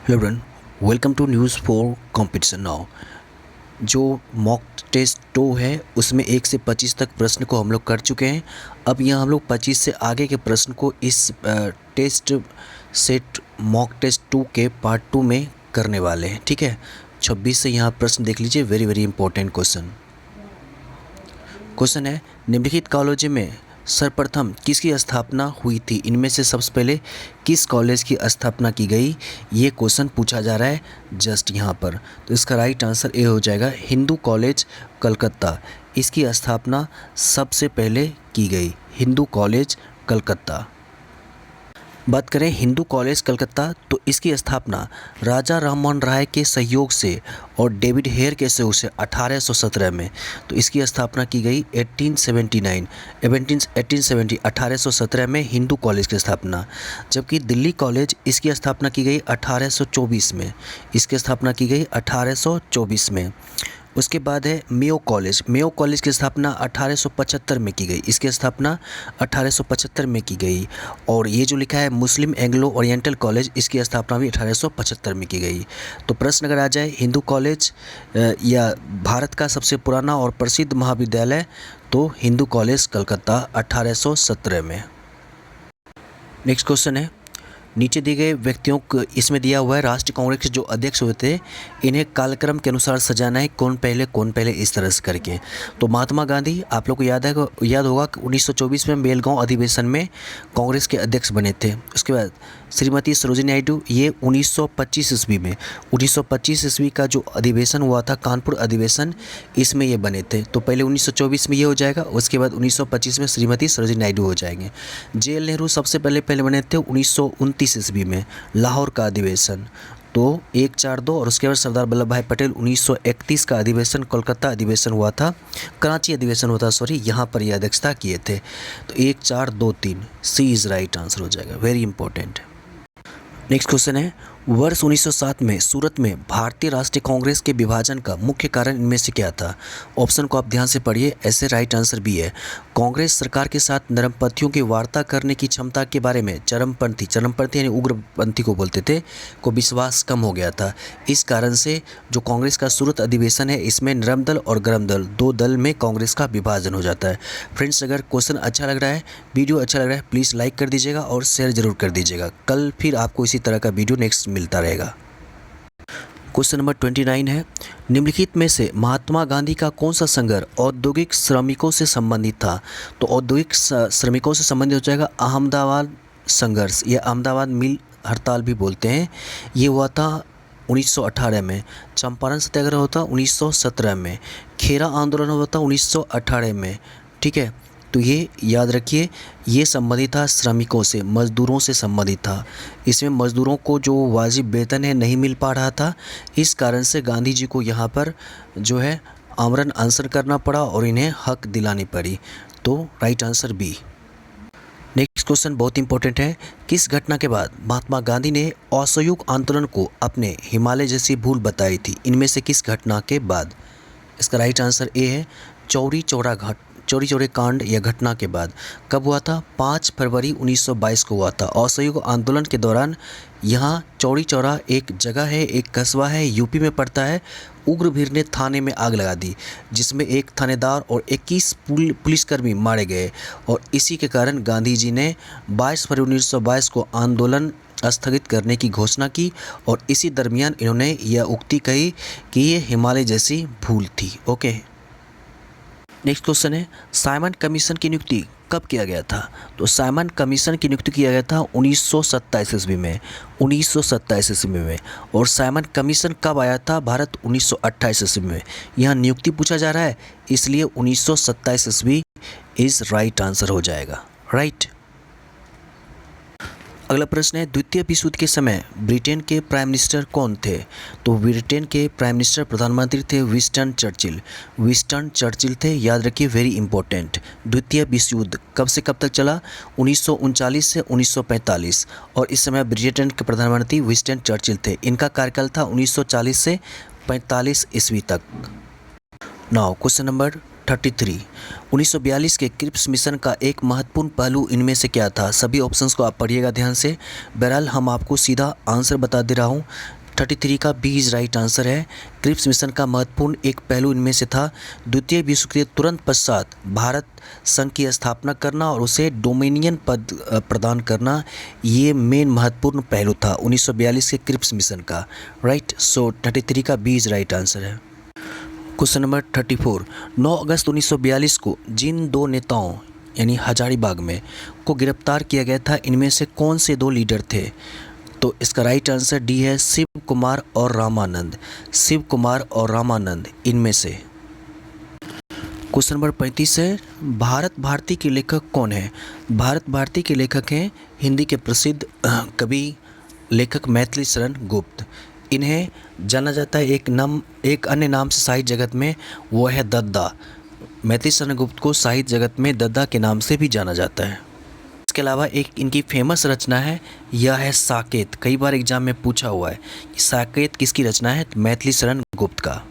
Hello everyone, welcome to news for competition now. जो mock test 2 है उसमें 1 से 25 तक प्रश्न को हम लोग कर चुके हैं। अब यहाँ हम लोग 25 से आगे के प्रश्न को इस टेस्ट सेट मॉक टेस्ट 2 के पार्ट 2 में करने वाले हैं। ठीक है, 26 से यहाँ प्रश्न देख लीजिए। वेरी वेरी इंपॉर्टेंट क्वेश्चन है, निम्नलिखित कॉलेज में सर्वप्रथम किसकी स्थापना हुई थी? इनमें से सबसे पहले किस कॉलेज की स्थापना की गई, ये क्वेश्चन पूछा जा रहा है जस्ट यहाँ पर। तो इसका राइट आंसर ए हो जाएगा हिंदू कॉलेज कलकत्ता। इसकी स्थापना सबसे पहले की गई, हिंदू कॉलेज कलकत्ता। बात करें हिंदू कॉलेज कलकत्ता, तो इसकी स्थापना राजा राममोहन राय के सहयोग से और डेविड हेयर के सहयोग से 1817 में। तो इसकी स्थापना की गई 1817 में हिंदू कॉलेज की स्थापना। जबकि दिल्ली कॉलेज, इसकी स्थापना की गई 1824 में। इसकी स्थापना की गई 1824 में। उसके बाद है मेयो कॉलेज की स्थापना 1875 में की गई। इसकी स्थापना 1875 में की गई। और ये जो लिखा है मुस्लिम एंग्लो ओरिएंटल कॉलेज, इसकी स्थापना भी 1875 में की गई। तो प्रश्न अगर आ जाए हिंदू कॉलेज या भारत का सबसे पुराना और प्रसिद्ध महाविद्यालय, तो हिंदू कॉलेज कलकत्ता 1817 में। नेक्स्ट क्वेश्चन है, नीचे दिए गए व्यक्तियों को इसमें दिया हुआ है राष्ट्रीय कांग्रेस के जो अध्यक्ष हुए थे, इन्हें कालक्रम के अनुसार सजाना है, कौन पहले इस तरह से करके। तो महात्मा गांधी, आप लोग को याद होगा कि 1924 में बेलगांव अधिवेशन में कांग्रेस के अध्यक्ष बने थे। उसके बाद श्रीमती सरोजिनी नायडू, ये 1925 ईस्वी में 1925 ईस्वी का जो अधिवेशन हुआ था, कानपुर अधिवेशन, इसमें ये बने थे। तो पहले 1924 में ये हो जाएगा, उसके बाद 1925 में श्रीमती सरोजिनी नायडू हो जाएंगे। जे.एल. नेहरू सबसे पहले बने थे 1929 ईस्वी में, लाहौर का अधिवेशन। तो 142, और उसके बाद सरदार वल्लभ भाई पटेल 1931 का अधिवेशन, कोलकाता अधिवेशन हुआ था, कराची अधिवेशन हुआ था, यहाँ पर यह अध्यक्षता किए थे। तो 1 4 2 3 सी इज़ राइट आंसर हो जाएगा। Very important. नेक्स्ट क्वेश्चन है, वर्ष 1907 में सूरत में भारतीय राष्ट्रीय कांग्रेस के विभाजन का मुख्य कारण इनमें से क्या था? ऑप्शन को आप ध्यान से पढ़िए, ऐसे राइट आंसर भी है। कांग्रेस सरकार के साथ नरमपंथियों की वार्ता करने की क्षमता के बारे में चरमपंथी यानी उग्रपंथी को बोलते थे, को विश्वास कम हो गया था। इस कारण से जो कांग्रेस का सूरत अधिवेशन है, इसमें नरम दल और गरम दल, दो दल में कांग्रेस का विभाजन हो जाता है। फ्रेंड्स, अगर क्वेश्चन अच्छा लग रहा है, वीडियो अच्छा लग रहा है, प्लीज़ लाइक कर दीजिएगा और शेयर जरूर कर दीजिएगा। कल फिर आपको इसी तरह का वीडियो नेक्स्ट मिलता रहेगा। क्वेश्चन नंबर 29 है, निम्नलिखित में से महात्मा गांधी का कौन सा संघर्ष औद्योगिक श्रमिकों से संबंधित था? तो औद्योगिक श्रमिकों से संबंधित हो जाएगा अहमदाबाद संघर्ष, या अहमदाबाद मिल हड़ताल भी बोलते हैं। ये हुआ था 1918 में। चंपारण सत्याग्रह होता 1917 में। खेरा आंदोलन हुआ था 1918 में। ठीक है, तो ये याद रखिए, ये संबंधित था श्रमिकों से, मज़दूरों से संबंधित था। इसमें मज़दूरों को जो वाजिब वेतन है नहीं मिल पा रहा था, इस कारण से गांधी जी को यहाँ पर जो है आमरण अनशन करना पड़ा और इन्हें हक दिलानी पड़ी। तो right answer B. Next question बहुत इंपॉर्टेंट है, किस घटना के बाद महात्मा गांधी ने असहयोग आंदोलन को अपने हिमालय जैसी भूल बताई थी? इनमें से किस घटना के बाद? इसका राइट आंसर ए है चौरी चौरा कांड या घटना के बाद। कब हुआ था? 5 फरवरी 1922 को हुआ था। असहयोग आंदोलन के दौरान यहाँ चौरी चौरा एक जगह है, एक कस्बा है, यूपी में पड़ता है। उग्र भीड़ ने थाने में आग लगा दी, जिसमें एक थानेदार और 21 पुलिसकर्मी मारे गए। और इसी के कारण गांधी जी ने 22 फरवरी 1922 को आंदोलन स्थगित करने की घोषणा की। और इसी दरमियान इन्होंने यह उक्ति कही कि ये हिमालय जैसी भूल थी। ओके, नेक्स्ट क्वेश्चन है, साइमन कमीशन की नियुक्ति कब किया गया था? तो साइमन कमीशन की नियुक्ति किया गया था 1927 ईस्वी में। 1927 ईस्वी में। और साइमन कमीशन कब आया था भारत? 1928 ईस्वी में। यहाँ नियुक्ति पूछा जा रहा है, इसलिए 1927 ईस्वी इज राइट आंसर हो जाएगा। राइट। अगला प्रश्न है, द्वितीय विश्व युद्ध के समय ब्रिटेन के प्राइम मिनिस्टर कौन थे? तो ब्रिटेन के प्राइम मिनिस्टर प्रधानमंत्री थे विंस्टन चर्चिल थे। याद रखिए, वेरी इंपॉर्टेंट। द्वितीय विश्व युद्ध कब से कब तक चला? 1939 से 1945। और इस समय ब्रिटेन के प्रधानमंत्री विंस्टन चर्चिल थे। इनका कार्यकाल था 1940 से 45 ईस्वी तक। Now question number 33। 1942 के क्रिप्स मिशन का एक महत्वपूर्ण पहलू इनमें से क्या था? सभी ऑप्शंस को आप पढ़िएगा ध्यान से। बहरहाल हम आपको सीधा आंसर बता दे रहा हूँ। 33 का बी इज राइट आंसर है। क्रिप्स मिशन का महत्वपूर्ण एक पहलू इनमें से था द्वितीय विश्व युद्ध के तुरंत पश्चात भारत संघ की स्थापना करना और उसे डोमिनियन पद प्रदान करना। ये मेन महत्वपूर्ण पहलू था 1942 के क्रिप्स मिशन का। राइट, सो 33 का बी इज राइट आंसर है। Question number 34। 9 अगस्त 1942 को जिन दो नेताओं यानी हजारीबाग में को गिरफ्तार किया गया था, इनमें से कौन से दो लीडर थे? तो इसका राइट आंसर डी है, शिव कुमार और रामानंद। शिव कुमार और रामानंद इनमें से। क्वेश्चन नंबर 35 है, भारत भारती के लेखक कौन है? भारत भारती के लेखक हैं हिंदी के प्रसिद्ध कवि लेखक मैथिली शरण गुप्त। इन्हें जाना जाता है एक अन्य नाम से साहित्य जगत में, वो है दद्दा। मैथिली शरण गुप्त को साहित्य जगत में दद्दा के नाम से भी जाना जाता है। इसके अलावा एक इनकी फेमस रचना है, यह है साकेत। कई बार एग्जाम में पूछा हुआ है कि साकेत किसकी रचना है? तो मैथिली शरण गुप्त का।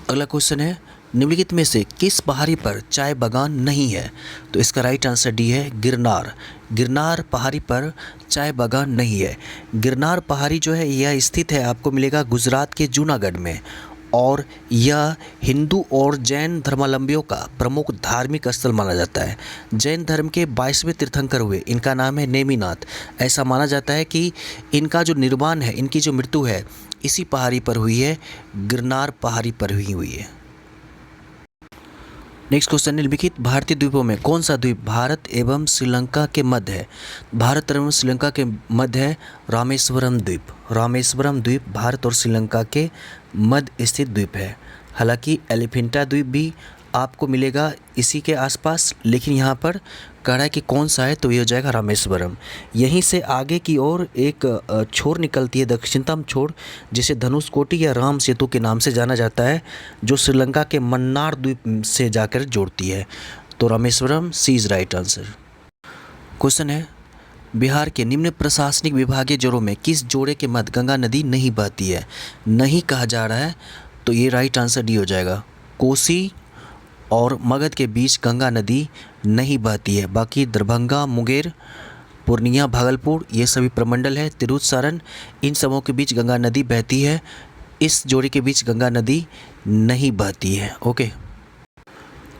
अगला क्वेश्चन है, निम्नलिखित में से किस पहाड़ी पर चाय बागान नहीं है? तो इसका राइट आंसर डी है, गिरनार। गिरनार पहाड़ी पर चाय बागान नहीं है। गिरनार पहाड़ी जो है यह स्थित है, आपको मिलेगा गुजरात के जूनागढ़ में, और यह हिंदू और जैन धर्मावलंबियों का प्रमुख धार्मिक स्थल माना जाता है। जैन धर्म के 22वें तीर्थंकर हुए, इनका नाम है नेमिनाथ। ऐसा माना जाता है कि इनका जो निर्वाण है, इनकी जो मृत्यु है, इसी पहाड़ी पर हुई है, गिरनार पहाड़ी पर हुई है। नेक्स्ट क्वेश्चन, निम्नलिखित भारतीय द्वीपों में कौन सा द्वीप भारत एवं श्रीलंका के मध्य है? भारत एवं श्रीलंका के मध्य है रामेश्वरम द्वीप। रामेश्वरम द्वीप भारत और श्रीलंका के मध्य स्थित द्वीप है। हालांकि एलिफेंटा द्वीप भी आपको मिलेगा इसी के आसपास, लेकिन यहाँ पर कह रहा है कि कौन सा है, तो ये हो जाएगा रामेश्वरम। यहीं से आगे की ओर एक छोर निकलती है, दक्षिणतम छोर, जिसे धनुषकोटी या राम सेतु के नाम से जाना जाता है, जो श्रीलंका के मन्नार द्वीप से जाकर जोड़ती है। तो रामेश्वरम सी इज राइट आंसर। क्वेश्चन है, बिहार के निम्न प्रशासनिक विभागीय जोड़ों में किस जोड़े के मध्य गंगा नदी नहीं बहती है? नहीं कहा जा रहा है, तो ये राइट आंसर डी हो जाएगा। कोसी और मगध के बीच गंगा नदी नहीं बहती है। बाकी दरभंगा, मुंगेर, पूर्णिया, भागलपुर ये सभी प्रमंडल है, तिरहुत, सारण, इन सबों के बीच गंगा नदी बहती है। इस जोड़ी के बीच गंगा नदी नहीं बहती है। ओके।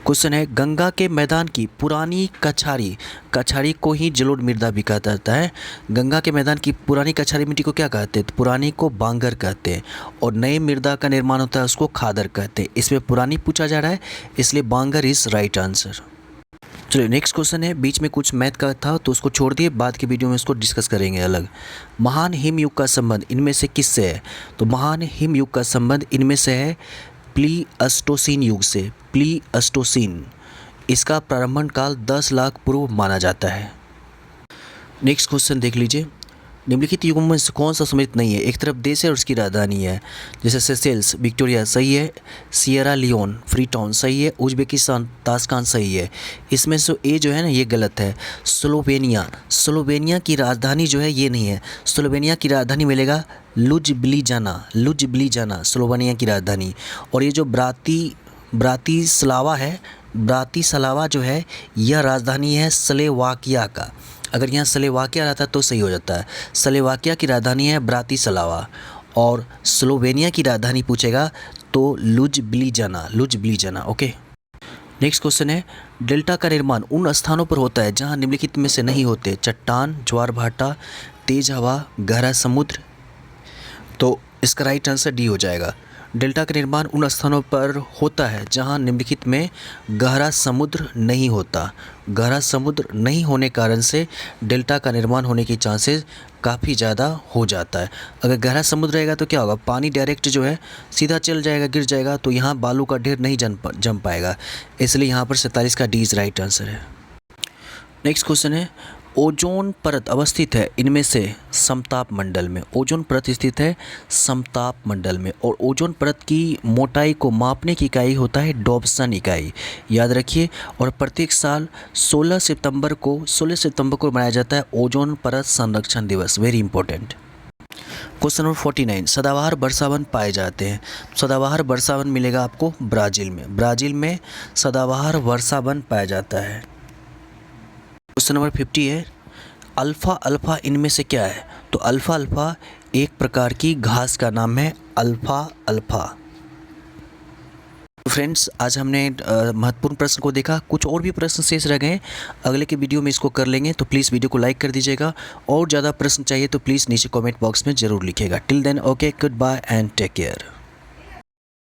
क्वेश्चन है, गंगा के मैदान की पुरानी कछारी, कछारी को ही जलोढ़ मृदा भी कहा जाता है। गंगा के मैदान की पुरानी कछारी मिट्टी को क्या कहते हैं? तो पुरानी को बांगर कहते हैं, और नए मृदा का निर्माण होता है उसको खादर कहते हैं। इसमें पुरानी पूछा जा रहा है, इसलिए बांगर इज राइट आंसर। चलिए नेक्स्ट क्वेश्चन है, बीच में कुछ मैथ का था तो उसको छोड़ दिए, बाद के वीडियो में इसको डिस्कस करेंगे अलग। महान हिमयुग का संबंध इनमें से किससे है? तो महान हिमयुग का संबंध इनमें से है प्लीअस्टोसीन युग से। प्लीअस्टोसीन, इसका प्रारंभन काल 10 लाख पूर्व माना जाता है। नेक्स्ट क्वेश्चन देख लीजिए, निम्नलिखित युगों में से कौन सा सम्मिलित नहीं है? एक तरफ देश है और उसकी राजधानी है, जैसे सेशेल्स, विक्टोरिया सही है, सियरा लियोन, फ्रीटाउन सही है, उज्बेकिस्तान, ताशकंद सही है। इसमें से ए जो है ना ये गलत है। स्लोवेनिया, स्लोवेनिया की राजधानी जो है ये नहीं है। स्लोवेनिया की राजधानी मिलेगा लुजब्लिजाना, लुजब्लिजाना स्लोवेनिया की राजधानी। और ये जो ब्रातिस्लावा है, ब्रातिस्लावा जो है यह राजधानी है स्लोवाकिया का। अगर यहाँ स्लोवाकिया रहता तो सही हो जाता है। स्लोवाकिया की राजधानी है ब्रातिस्लावा, और स्लोवेनिया की राजधानी पूछेगा तो लुजब्लिजाना, लुजब्लिजाना। ओके। नेक्स्ट क्वेश्चन है, डेल्टा का निर्माण उन स्थानों पर होता है जहाँ निम्नलिखित में से नहीं होते? चट्टान, ज्वार भाटा, तेज हवा, गहरा समुद्र। तो इसका राइट आंसर डी हो जाएगा। डेल्टा का निर्माण उन स्थानों पर होता है जहां निम्नलिखित में गहरा समुद्र नहीं होता। गहरा समुद्र नहीं होने कारण से डेल्टा का निर्माण होने की चांसेस काफ़ी ज़्यादा हो जाता है। अगर गहरा समुद्र रहेगा तो क्या होगा? पानी डायरेक्ट जो है सीधा चल जाएगा, गिर जाएगा, तो यहाँ बालू का ढेर नहीं जम पाएगा। इसलिए यहाँ पर 47 का डी इज राइट आंसर है। नेक्स्ट क्वेश्चन है, ओजोन परत अवस्थित है इनमें से समताप मंडल में। ओजोन परत स्थित है समताप मंडल में, और ओजोन परत की मोटाई को मापने की इकाई होता है डॉब्सन इकाई, याद रखिए। और प्रत्येक साल 16 सितंबर को मनाया जाता है ओजोन परत संरक्षण दिवस। Very important. क्वेश्चन नंबर 49, सदाबहार वर्षावन पाए जाते हैं। सदाबहार वर्षावन मिलेगा आपको ब्राज़ील में। ब्राज़ील में सदाबहार वर्षावन पाया जाता है। क्वेश्चन नंबर 50 है, अल्फ़ा अल्फ़ा इनमें से क्या है? तो अल्फ़ा अल्फ़ा एक प्रकार की घास का नाम है, अल्फ़ा अल्फ़ा। तो फ्रेंड्स, आज हमने महत्वपूर्ण प्रश्न को देखा। कुछ और भी प्रश्न शेष रह गए, अगले के वीडियो में इसको कर लेंगे। तो प्लीज़ वीडियो को लाइक कर दीजिएगा, और ज़्यादा प्रश्न चाहिए तो प्लीज़ नीचे कमेंट बॉक्स में ज़रूर लिखिएगा। Till then okay, good bye and take care.